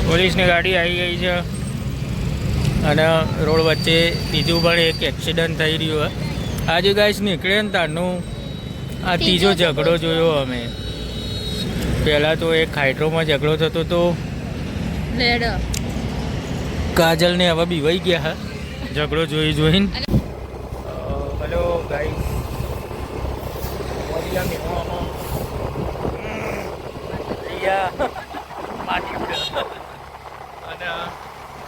પોલીસની ગાડી આવી ગઈ છે અને રોડ વચ્ચે બીજું પણ એક એક્સિડન્ટ થઈ રહ્યું છે. આજે ગાઈસ નીકળે ને તારનું આ ત્રીજો ઝઘડો જોયો અમે. પહેલાં તો એક હાઇડ્રોમાં ઝઘડો થતો તો કાજલને હવે બીવાઈ ગયા હા ઝઘડો જોઈને. હેલો ગાઈસ, અને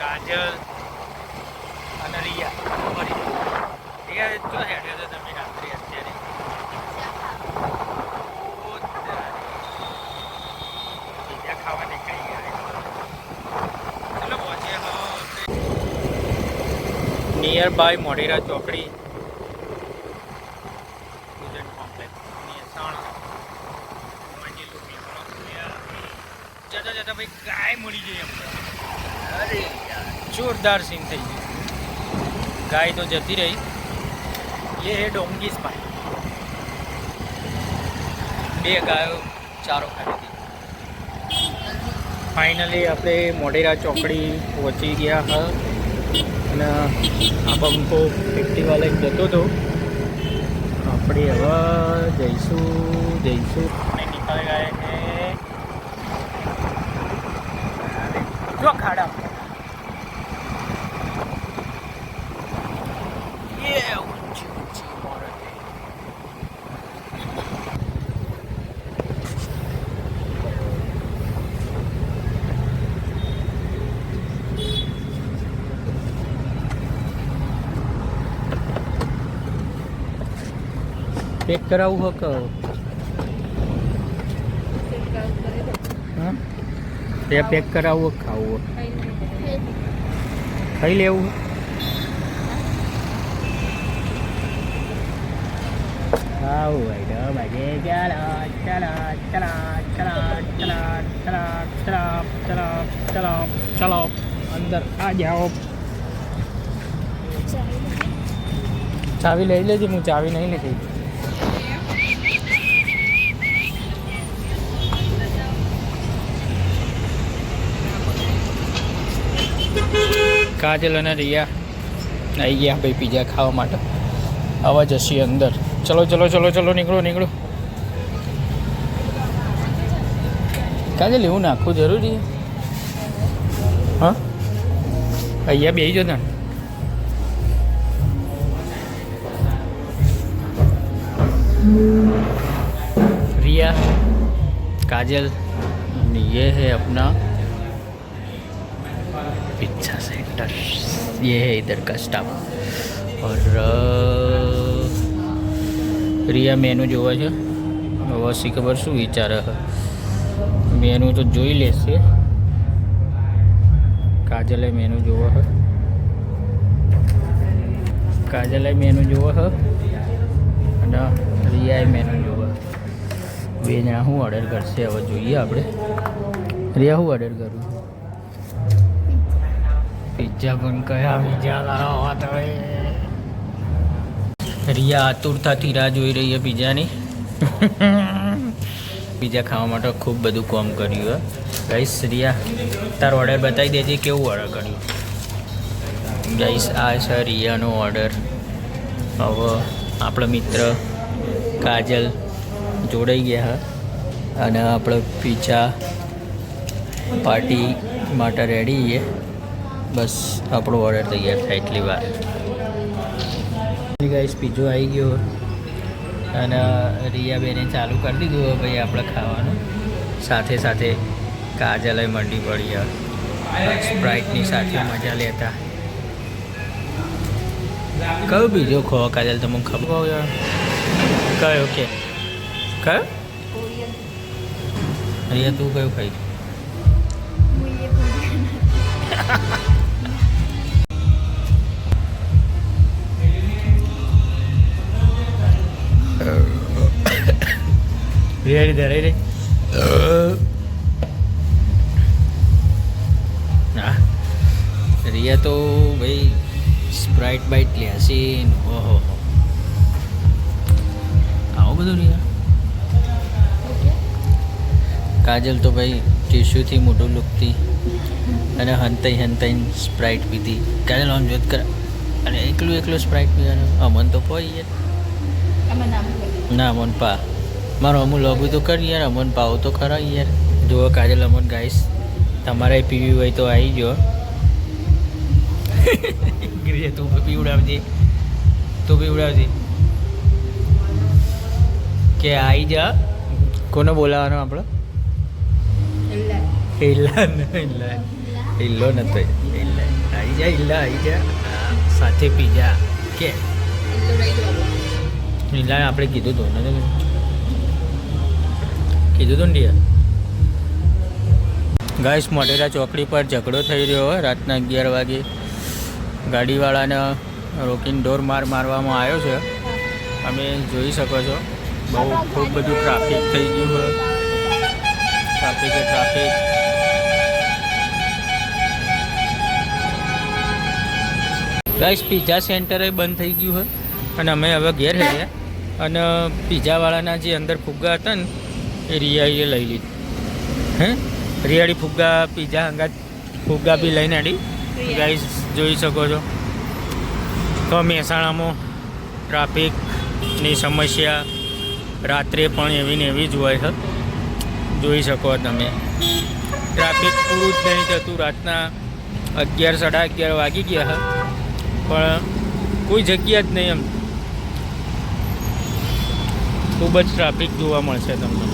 કાજલ અને રિયા જો હેડ્યો તો તમે રાત્રે અત્યારે પીઝા ખાવા નીકળી ગયા. ચલો પહોંચે નિયર બાય મોઢેરા ચોકડી જતા જતા ભાઈ ગાય મળી ગઈ અમને. અરે યાર જોરદાર સીન થઈ ગયું. ગાય તો જતી રહી. ये है डोंगीस पार्क. 2 ગાયો ચારો ખાધી હતી. ફાઇનલી આપણે મોઢેરા ચોકડી પહોંચી ગયા હા અને આ બંકો એક્ટિવા લઈને જતો હતો. આપણે હવે જઈશું આપણે નીકળ ગયા છે જો ખાડા. પેક કરાવવું હો કહો. હા તે પેક કરાવવું ખાવું ખાઈ લેવું. આવું ભાઈ બાજે ચાલો ચાલો ચાલો ચાલો ચાલો ચાલો ચાલો ચાલો ચાલો ચાલો અંદર આ જાઓ. ચાવી લઈ લેજે. હું ચાવી નહીં લીધી. કાજલ અને રિયા આવી ગયા ભાઈ પીઝા ખાવા માટે. આવા જશી અંદર. ચલો ચલો ચલો ચલો નીકળો. કાજલ એવું નાખવું જરૂરી હા અહીંયા બેસી જો ને. रिया काजल ये है अपना पिज्जा सेंटर. ये है इधर का स्टाफ. और रिया मेनू જોવે છે. હવે શી ખબર શું વિચારે છે. મેનુ તો જોઈ લેશે. કાજલે મેનુ જોવે છે. અને રિયાએ મેનુ જોવે. બે જણા શું ઓર્ડર કરશે હવે જોઈએ આપણે. રિયા શું ઓર્ડર કરું? પિઝા પણ કયા પિઝા લાવવા તમે? રિયા આતુરતાથી રાહ જોઈ રહી છે પિઝાની. પિઝા ખાવા માટે ખૂબ બધું કામ કર્યું. ગાઈસ રિયા તારો ઓર્ડર બતાવી દેજે કેવું ઓર્ડર કર્યું. ગાઈસ આ છે રિયાનો ઓર્ડર. હવે આપણો મિત્ર કાજલ જોડાઈ ગયા અને આપણે પિઝા પાર્ટી માટે રેડી છે. બસ આપણો ઓર્ડર તૈયાર થાય એટલી વાર. ગાઈસ પીઝો આવી ગયો અને રિયા બેને ચાલુ કરી દીધું ભાઈ આપણે ખાવાનું. સાથે સાથે કાજલે મંડી પડી સ્પ્રાઇટની સાથે મજા લેતા. કયો બીજો ખો કાજલ તમને ખબર કયો કે કયો? રિયા તું કયું ખાઈ? રિયા ધરાઈ રહી. રિયા તો ભાઈ સ્પ્રાઇટ બાઇટ લે હશે. ઓહો આવો બધું રિયા. કાજલ તો ભાઈ ટીશ્યુથી મોટું લૂકતી અને હંતાઈ સ્પ્રાઇટ પીધી. કાલે આમ જોત કર અને એકલું સ્પ્રાઇટ પીવાનું અમન તો પોઈ યાર ના અમન પા મારો અમુલ લોબી તો કરી યાર અમન પાવ તો ખરા યાર. જુઓ કાજલ અમન ગાઈસ તમારે પીવી હોય તો આવી જો. તું પીવડાવજે કે આવી જા. કોને બોલાવવાનો આપણો? હિલ્લો નતો આવી જા સાથે પીજા કે હિલ્લા આપણે કીધું હતું ને ડિયા. ગાઈસ મોઢેરા ચોકડી પર ઝઘડો થઈ રહ્યો હોય રાતના 11 વાગે. ગાડીવાળાને રોકીને ડોર મારવામાં આવ્યો છે. તમે જોઈ શકો છો ખૂબ બધું ટ્રાફિક થઈ ગયું હોય. ટ્રાફિક ગાઈસ પિઝા સેન્ટર બંધ થઈ ગયું હોય અને અમે હવે ઘેર રહ્યા અને પિઝાવાળાના જે અંદર ફુગ્ગા હતા ને એ રિયાઈએ લઈ લીધું. રિયાળી ફુગ્ગા પિઝા હંગાત ફુગ્ગા બી લઈને આડી. ગાઈસ જોઈ શકો છો તો મહેસાણામાં ટ્રાફિકની સમસ્યા રાત્રે પણ એવી ને એવી જ હોય છે. જોઈ શકો તમે ટ્રાફિક પૂરું જ નહીં થતું. રાતના 11 સાડા 11 વાગી ગયા પણ કોઈ જગ્યા જ નહીં. એમ ખૂબ જ ટ્રાફિક જોવા મળશે તમને.